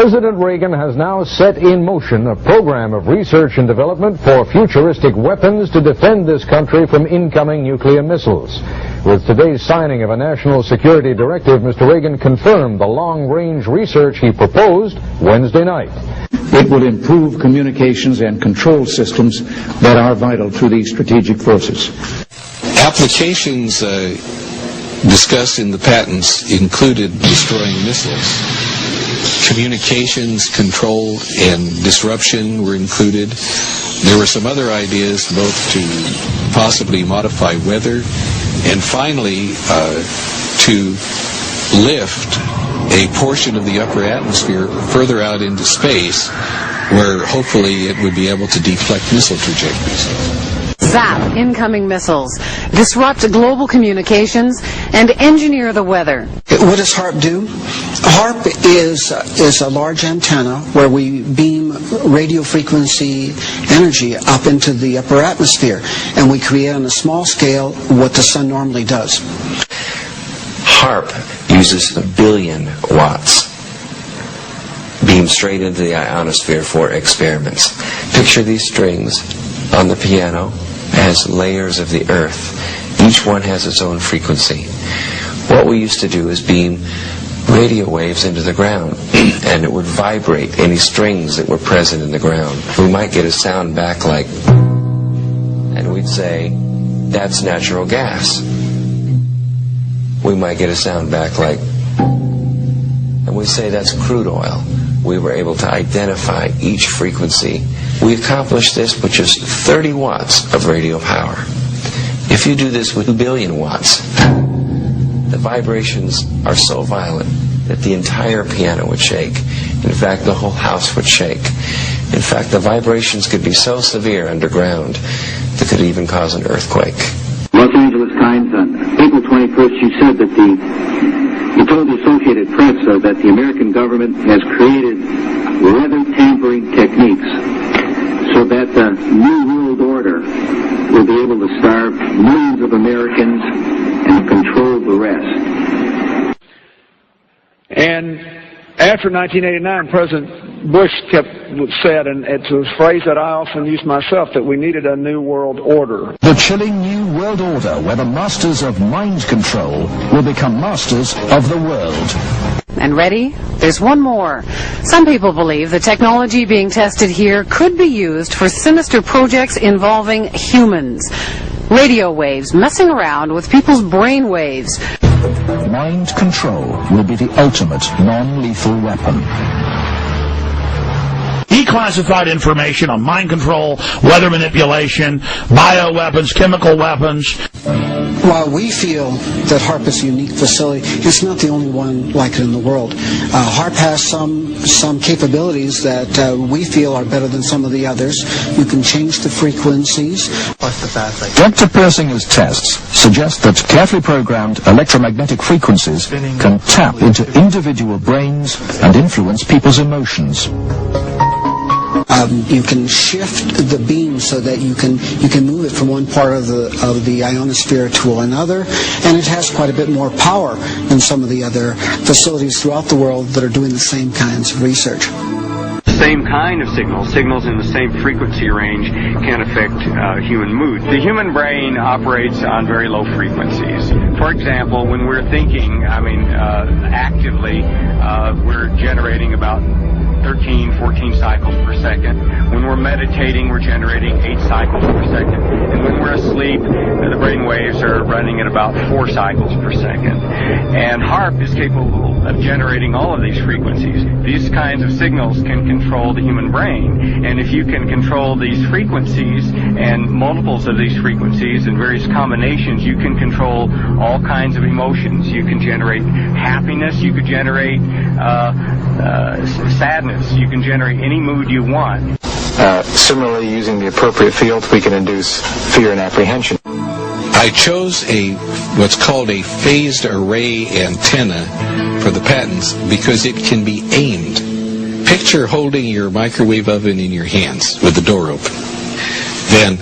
President Reagan has now set in motion a program of research and development for futuristic weapons to defend this country from incoming nuclear missiles. With today's signing of a national security directive, Mr. Reagan confirmed the long-range research he proposed Wednesday night. It will improve communications and control systems that are vital to these strategic forces. Applications discussed in the patents included destroying missiles. Communications, control, and disruption were included. There were some other ideas, both to possibly modify weather and finally to lift a portion of the upper atmosphere further out into space where hopefully it would be able to deflect missile trajectories. Zap incoming missiles, disrupt global communications, and engineer the weather. What does HAARP do? HAARP is a large antenna where we beam radio frequency energy up into the upper atmosphere, and we create on a small scale what the sun normally does. HAARP uses 1 billion watts beamed straight into the ionosphere for experiments. Picture these strings on the piano as layers of the earth. Each one has its own frequency. What we used to do is beam radio waves into the ground, and it would vibrate any strings that were present in the ground. We might get a sound back like, and we'd say, that's natural gas. We might get a sound back like, and we say that's crude oil. We were able to identify each frequency. We accomplished this with just 30 watts of radio power. If you do this with 2 billion watts, the vibrations are so violent that the entire piano would shake. In fact, the whole house would shake. In fact, the vibrations could be so severe underground that could even cause an earthquake. Los Angeles Times on April 21st, you said that you told the Associated Press that the American government has created weather tampering techniques so that the New World Order will be able to starve millions of Americans and control the rest. And after 1989, President Bush said, and it's a phrase that I often use myself, that we needed a new world order. The chilling new world order where the masters of mind control will become masters of the world. And ready? There's one more. Some people believe the technology being tested here could be used for sinister projects involving humans. Radio waves messing around with people's brain waves. Mind control will be the ultimate non-lethal weapon. Declassified information on mind control, weather manipulation, bioweapons, chemical weapons. While we feel that HAARP is a unique facility, it's not the only one like it in the world. HAARP has some capabilities that we feel are better than some of the others. You can change the frequencies. Dr. Persinger's tests suggest that carefully programmed electromagnetic frequencies can tap into individual brains and influence people's emotions. You can shift the beam so that you can move it from one part of the ionosphere to another, and it has quite a bit more power than some of the other facilities throughout the world that are doing the same kinds of research. The same kind of signals in the same frequency range can affect human mood. The human brain operates on very low frequencies. For example, when we're thinking, actively, we're generating about 13, 14 cycles per second. When we're meditating, we're generating 8 cycles per second. And when we're asleep, the brain waves are running at about 4 cycles per second. And HAARP is capable of generating all of these frequencies. These kinds of signals can control the human brain. And if you can control these frequencies and multiples of these frequencies and various combinations, you can control all kinds of emotions. You can generate happiness. You could generate sadness. You can generate any mood you want. Similarly, using the appropriate fields, we can induce fear and apprehension. I chose what's called a phased array antenna for the patents because it can be aimed. Picture holding your microwave oven in your hands with the door open. Then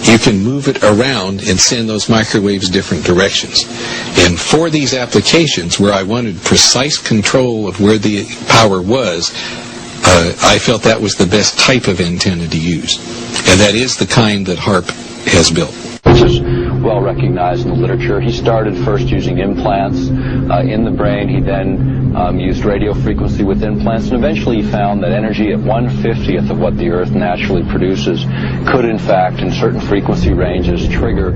you can move it around and send those microwaves different directions. And for these applications where I wanted precise control of where the power was, I felt that was the best type of antenna to use. And that is the kind that HAARP has built. This is well recognized in the literature. He started first using implants in the brain. He then used radio frequency with implants, and eventually he found that energy at 1/50th of what the Earth naturally produces could, in fact, in certain frequency ranges, trigger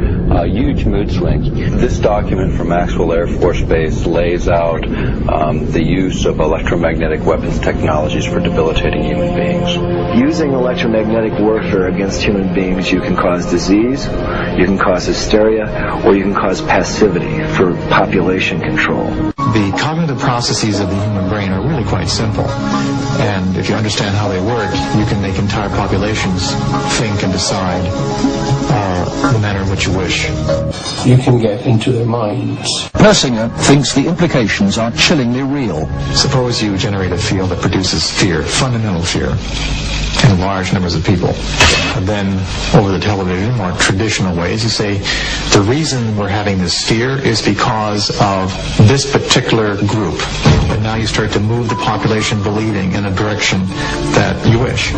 huge mood swings. This document from Maxwell Air Force Base lays out the use of electromagnetic weapons technologies for debilitating human beings. Using electromagnetic warfare against human beings, you can cause disease, you can cause hysteria, or you can cause passivity for population control. The cognitive processes of the human brain are really quite simple. And if you understand how they work, you can make entire populations think and decide the manner in which you wish. You can get into their minds. Persinger thinks the implications are chillingly real. Suppose you generate a field that produces fear, fundamental fear, in large numbers of people. And then over the television, more traditional ways, you say, the reason we're having this fear is because of this particular group. And now you start to move the population believing in a direction that you wish.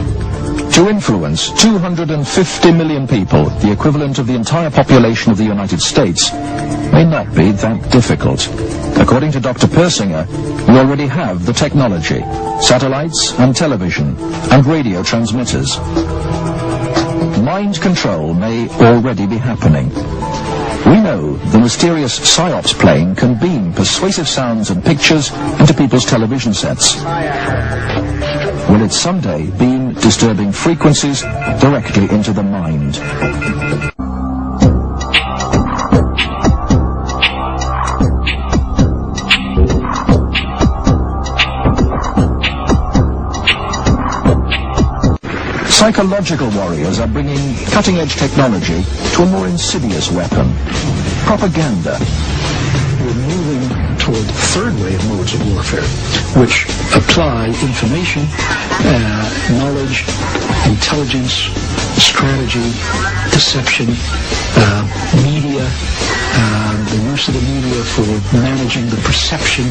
To influence 250 million people, the equivalent of the entire population of the United States, may not be that difficult. According to Dr. Persinger, we already have the technology, satellites and television and radio transmitters. Mind control may already be happening. We know the mysterious PSYOPs plane can beam persuasive sounds and pictures into people's television sets. Will it someday beam disturbing frequencies directly into the mind? Psychological warriors are bringing cutting-edge technology to a more insidious weapon: propaganda. We're moving toward the third wave modes of warfare, which apply information, knowledge, intelligence, strategy, deception, media, the use of the media for managing the perception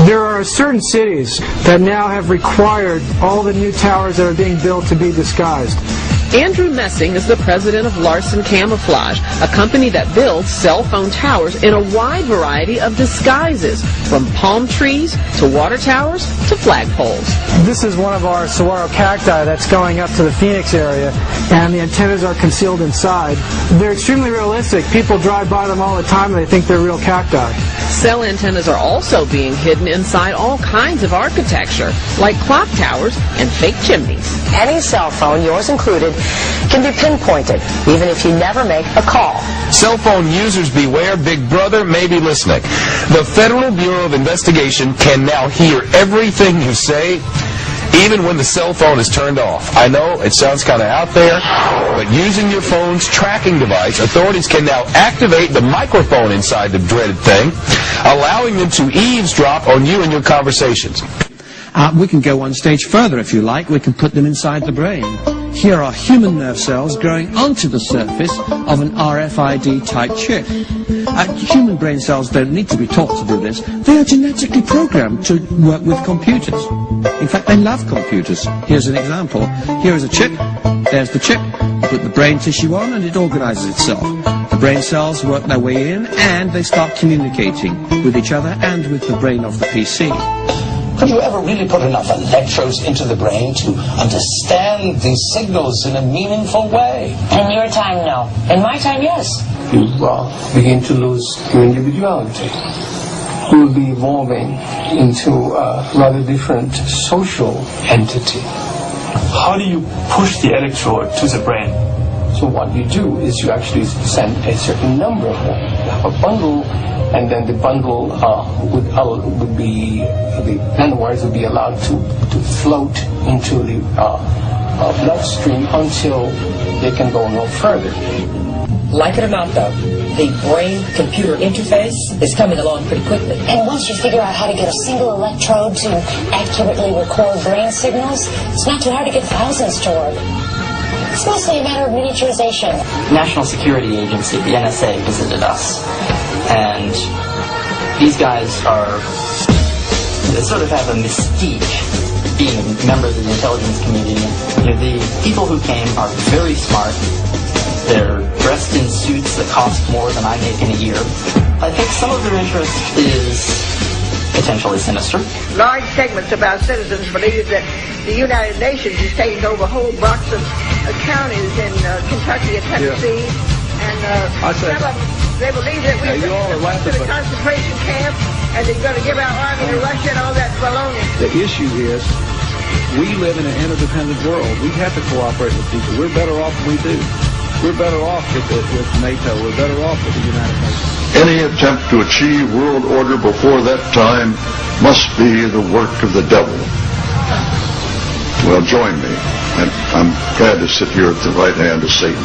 There are certain cities that now have required all the new towers that are being built to be disguised. Andrew Messing is the president of Larson Camouflage, a company that builds cell phone towers in a wide variety of disguises, from palm trees to water towers to flagpoles. This is one of our saguaro cacti that's going up to the Phoenix area, and the antennas are concealed inside. They're extremely realistic. People drive by them all the time and they think they're real cacti. Cell antennas are also being hidden inside all kinds of architecture, like clock towers and fake chimneys. Any cell phone, yours included, can be pinpointed, even if you never make a call. Cell phone users beware, Big Brother may be listening. The Federal Bureau of Investigation can now hear everything you say, even when the cell phone is turned off. I know it sounds kind of out there, but using your phone's tracking device, authorities can now activate the microphone inside the dreaded thing, allowing them to eavesdrop on you and your conversations. We can go one stage further if you like. We can put them inside the brain. Here are human nerve cells growing onto the surface of an RFID type chip. Human brain cells don't need to be taught to do this. They are genetically programmed to work with computers. In fact, they love computers. Here's an example. Here is a chip. There's the chip. You put the brain tissue on and it organizes itself. The brain cells work their way in and they start communicating with each other and with the brain of the PC. Could you ever really put enough electrodes into the brain to understand these signals in a meaningful way? In your time, no. In my time, yes. You begin to lose your individuality. You will be evolving into a rather different social entity. How do you push the electrode to the brain? So what you do is you actually send a certain number of them. You have a bundle, and then the bundle would be, the nanowires would be allowed to float into the bloodstream until they can go no further. Like it or not, though, the brain-computer interface is coming along pretty quickly. And once you figure out how to get a single electrode to accurately record brain signals, it's not too hard to get thousands to work. It's mostly a matter of miniaturization. National Security Agency, the NSA, visited us. And these guys they sort of have a mystique, being members of the intelligence community. The people who came are very smart. They're dressed in suits that cost more than I make in a year. I think some of their interest is potentially sinister. Large segments of our citizens believe that the United Nations is taking over whole blocks of counties in Kentucky and Tennessee. Yeah. And some of them, they believe that we're going to the concentration camp and they're going to give our army to Russia and all that baloney. The issue is we live in an interdependent world. We have to cooperate with people. We're better off than we do. We're better off with NATO. We're better off with the United Nations. Any attempt to achieve world order before that time must be the work of the devil. Well, join me, and I'm glad to sit here at the right hand of Satan.